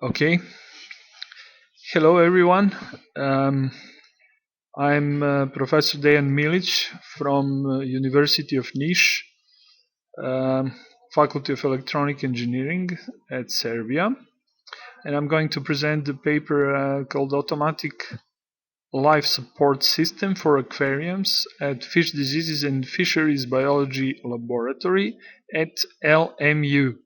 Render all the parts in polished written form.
Okay. Hello, everyone. I'm Professor Dejan Milic from University of Niš, Faculty of Electronic Engineering at Serbia, and I'm going to present the paper called Automatic Life Support System for Aquariums at Fish Diseases and Fisheries Biology Laboratory at LMU.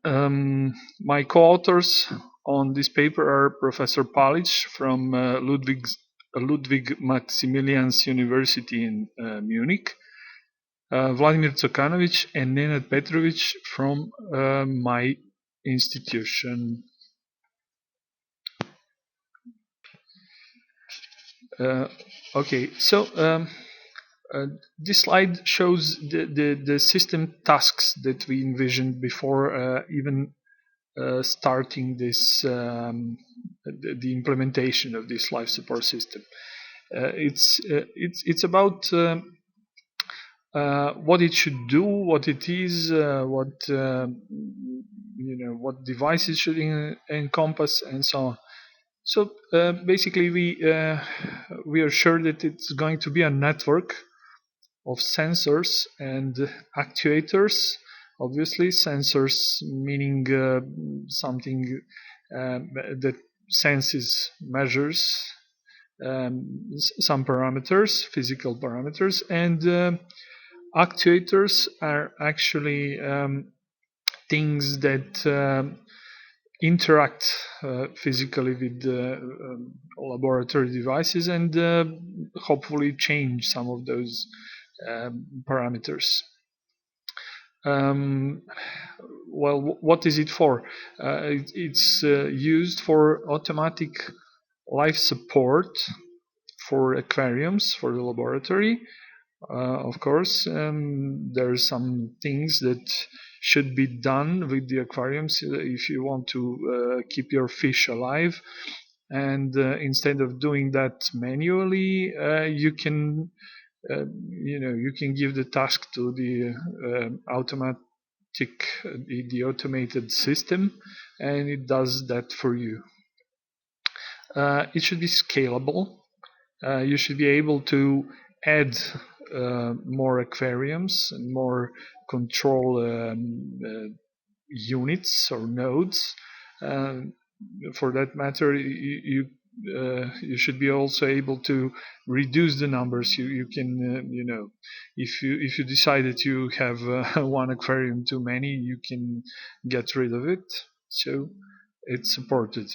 My co-authors on this paper are Professor Palic from Ludwig Maximilians University in Munich, Vladimir Tsokanovic and Nenad Petrovic from my institution. Okay, so this slide shows the system tasks that we envisioned before even starting this the implementation of this life support system. It's about what it should do, what it is, what devices should encompass, and so on. So basically, we are sure that it's going to be a network of sensors and actuators. Obviously, sensors meaning something that senses, measures some parameters, physical parameters, and actuators are actually things that interact physically with the laboratory devices and hopefully change some of those parameters. Well, what is it for? It's used for automatic life support for aquariums, for the laboratory. Of course, there are some things that should be done with the aquariums if you want to keep your fish alive. And instead of doing that manually, you can give the task to the automated system, and it does that for you. It should be scalable. You should be able to add more aquariums and more control units or nodes. For that matter, you should be also able to reduce the numbers. You can if you decide that you have one aquarium too many, you can get rid of it. So it's supported.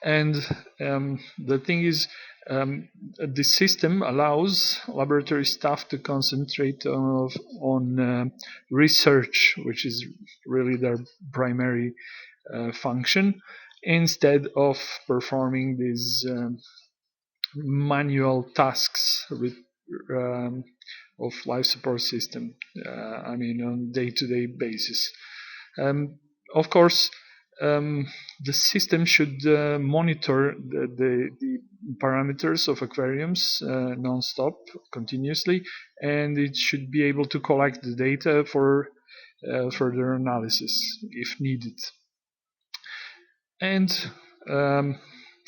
And the thing is, the system allows laboratory staff to concentrate on research, which is really their primary function, instead of performing these manual tasks with of life support system. On day-to-day basis. Of course, the system should monitor the parameters of aquariums non-stop, continuously, and it should be able to collect the data for further analysis if needed. And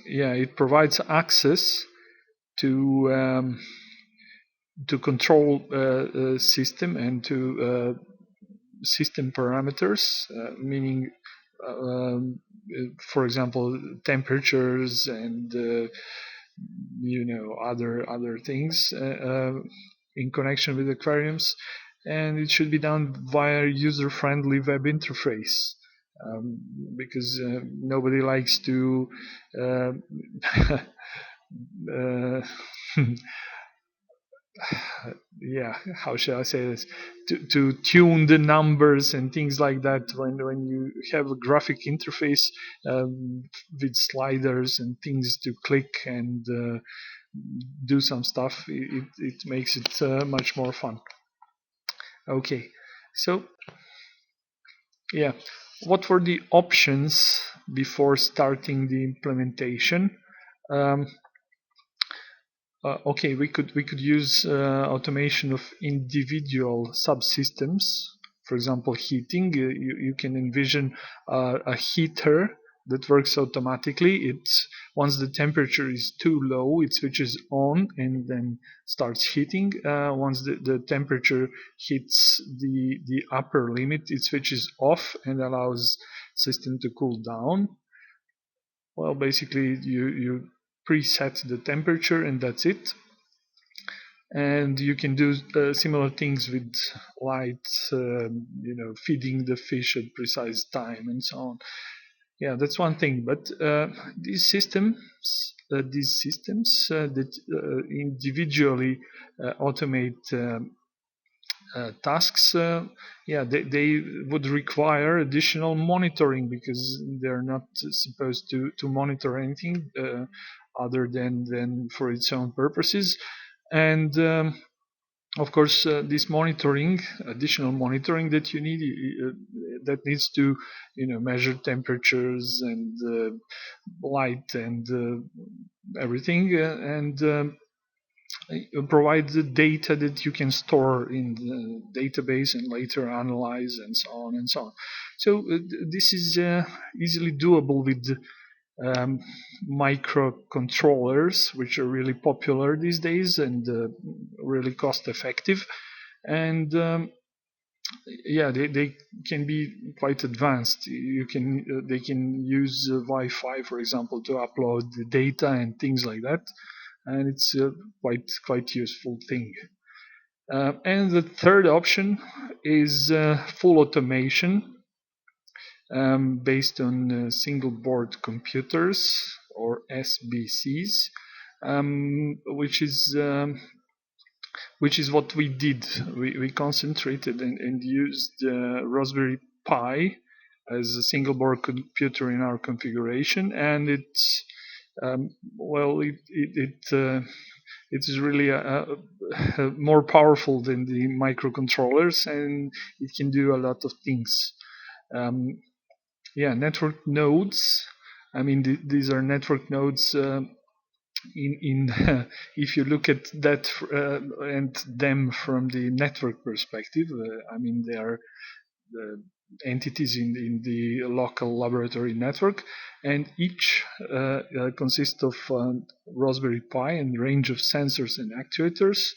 it provides access to control system and to system parameters, meaning for example, temperatures and other things in connection with aquariums, and it should be done via user-friendly web interface, because nobody likes to how shall I say this? To tune the numbers and things like that when you have a graphic interface with sliders and things to click and do some stuff, it makes it much more fun. Okay, so what were the options before starting the implementation? Okay, we could use automation of individual subsystems. For example, heating. You can envision a heater that works automatically. Once the temperature is too low, it switches on and then starts heating. Once the temperature hits the upper limit, it switches off and allows system to cool down. Well, basically you preset the temperature and that's it. And you can do similar things with light, feeding the fish at precise time and so on. Yeah, that's one thing. But these systems that individually automate tasks, they would require additional monitoring, because they're not supposed to monitor anything other than for its own purposes. And of course, this additional monitoring that you need, that needs to, measure temperatures and light and everything, and provide the data that you can store in the database and later analyze and so on and so on. So this is easily doable with microcontrollers, which are really popular these days and really cost effective. And they can be quite advanced. They can use Wi-Fi, for example, to upload the data and things like that, and it's a quite useful thing. And the third option is full automation, based on single board computers, or SBCs, which is what we did. We concentrated and used Raspberry Pi as a single board computer in our configuration, and it's it is really more powerful than the microcontrollers, and it can do a lot of things. Network nodes. I mean, these are network nodes. If you look at that and them from the network perspective, I mean, they are entities in the local laboratory network, and each consists of Raspberry Pi and a range of sensors and actuators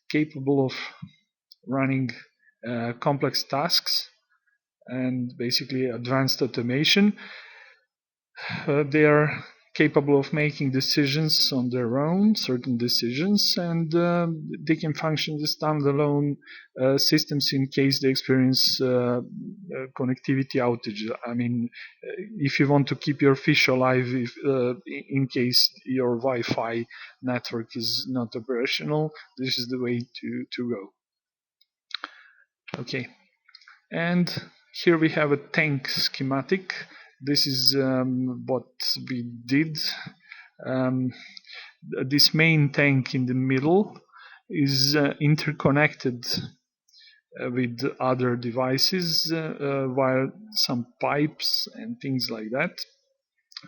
capable of running complex tasks and basically advanced automation. They are capable of making decisions on their own, certain decisions, and they can function as standalone systems in case they experience connectivity outage. I mean, if you want to keep your fish alive, in case your Wi-Fi network is not operational, this is the way to go. Okay, and here we have a tank schematic. This is what we did. This main tank in the middle is interconnected with other devices via some pipes and things like that.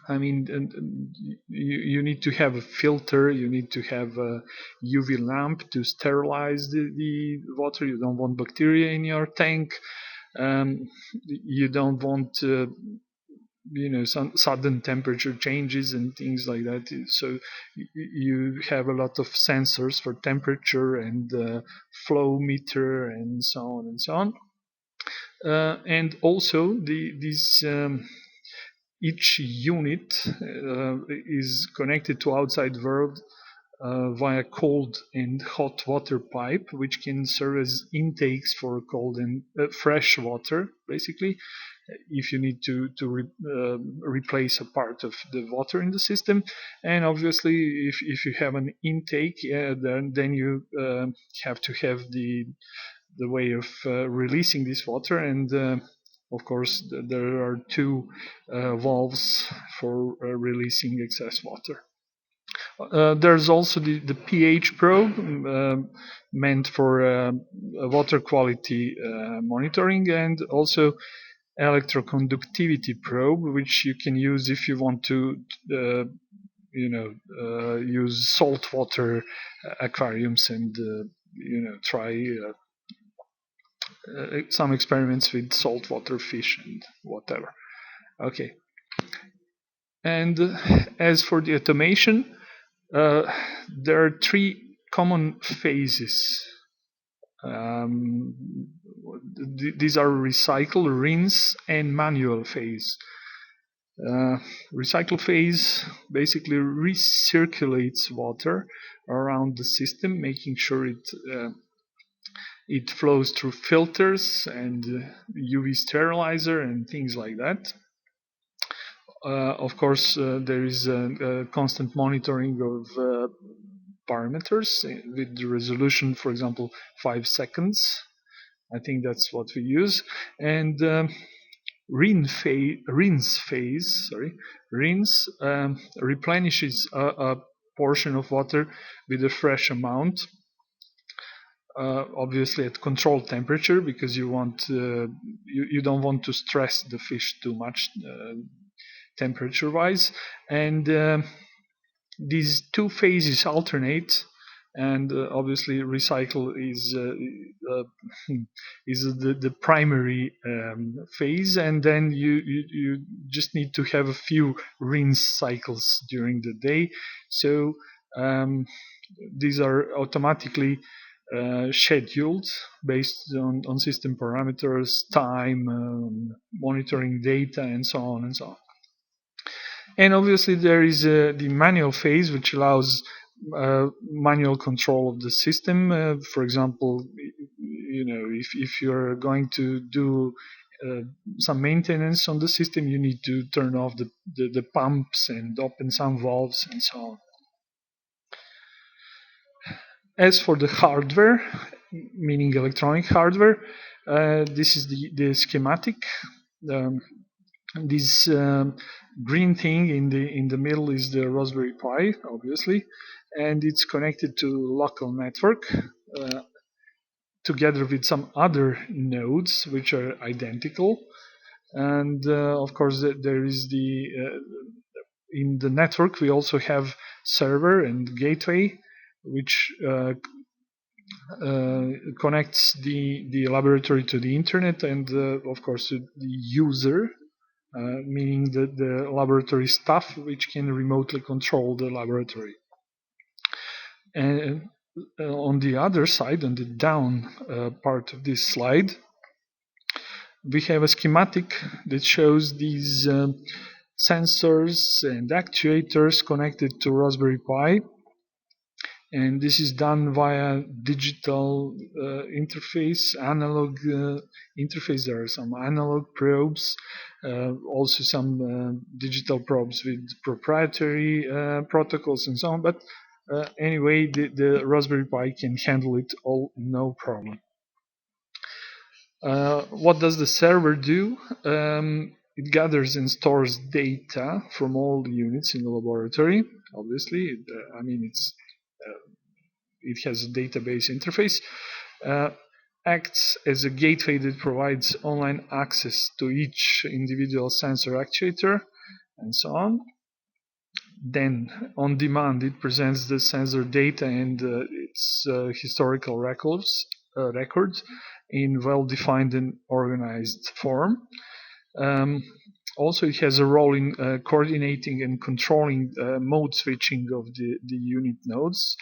I mean, you need to have a filter, you need to have a UV lamp to sterilize the water. You don't want bacteria in your tank. You don't want some sudden temperature changes and things like that. So you have a lot of sensors for temperature and flow meter and so on and so on. And also each unit is connected to outside world via cold and hot water pipe, which can serve as intakes for cold and fresh water, basically, if you need to replace a part of the water in the system. And obviously, if you have an intake, then you have to have the way of releasing this water, and of course there are two valves for releasing excess water. There's also the pH probe, meant for water quality monitoring, and also electroconductivity probe, which you can use if you want to use saltwater aquariums and try some experiments with saltwater fish and whatever. Okay. And as for the automation, there are three common phases. These are recycle, rinse, and manual phase. Recycle phase basically recirculates water around the system, making sure it flows through filters and UV sterilizer and things like that. Of course, there is a constant monitoring of parameters with the resolution, for example, 5 seconds. I think that's what we use. And rinse phase replenishes a portion of water with a fresh amount, obviously at controlled temperature, because you don't want to stress the fish too much temperature wise. And these two phases alternate, and obviously recycle is the primary phase, and then you just need to have a few rinse cycles during the day. So these are automatically scheduled based on system parameters, time, monitoring data, and so on and so on. And obviously there is the manual phase, which allows manual control of the system. For example, if you're going to do some maintenance on the system, you need to turn off the pumps and open some valves and so on. As for the hardware, meaning electronic hardware, this is the schematic. This green thing in the middle is the Raspberry Pi, obviously, and it's connected to local network together with some other nodes which are identical. And of course, there is in the network we also have server and gateway, which connects the laboratory to the internet, and of course the user, meaning the laboratory staff, which can remotely control the laboratory. And on the other side, on the down part of this slide, we have a schematic that shows these sensors and actuators connected to Raspberry Pi. And this is done via digital interface, analog interface. There are some analog probes, also some digital probes with proprietary protocols and so on. But anyway, the Raspberry Pi can handle it all, no problem. What does the server do? It gathers and stores data from all the units in the laboratory. Obviously, it has a database interface, acts as a gateway that provides online access to each individual sensor actuator, and so on. Then, on demand, it presents the sensor data and its historical records in well-defined and organized form. Also, it has a role in coordinating and controlling mode switching of the unit nodes.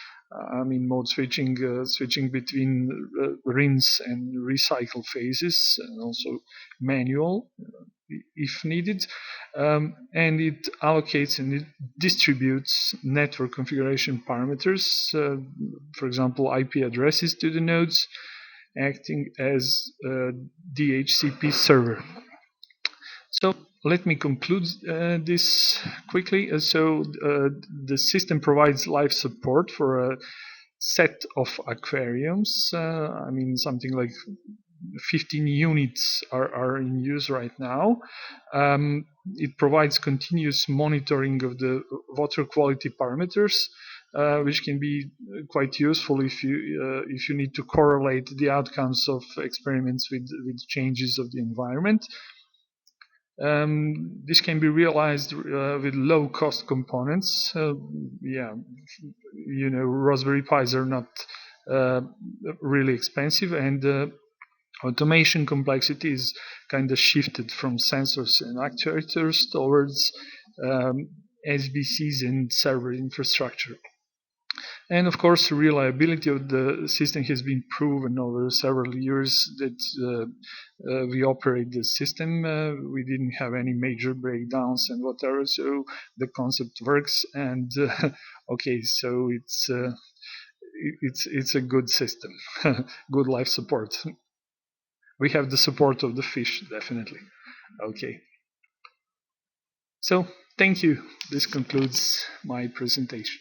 Mode switching between rinse and recycle phases, and also manual if needed. And it allocates and it distributes network configuration parameters, for example, IP addresses to the nodes, acting as a DHCP server. So let me conclude this quickly. The system provides live support for a set of aquariums. Something like 15 units are in use right now. It provides continuous monitoring of the water quality parameters, which can be quite useful if you need to correlate the outcomes of experiments with changes of the environment. This can be realized with low-cost components. Raspberry Pis are not really expensive, and automation complexity is kind of shifted from sensors and actuators towards SBCs and server infrastructure. And of course, the reliability of the system has been proven over several years that we operate the system. We didn't have any major breakdowns and whatever, so the concept works. And okay, so it's a good system, good life support. We have the support of the fish, definitely. Okay. So thank you. This concludes my presentation.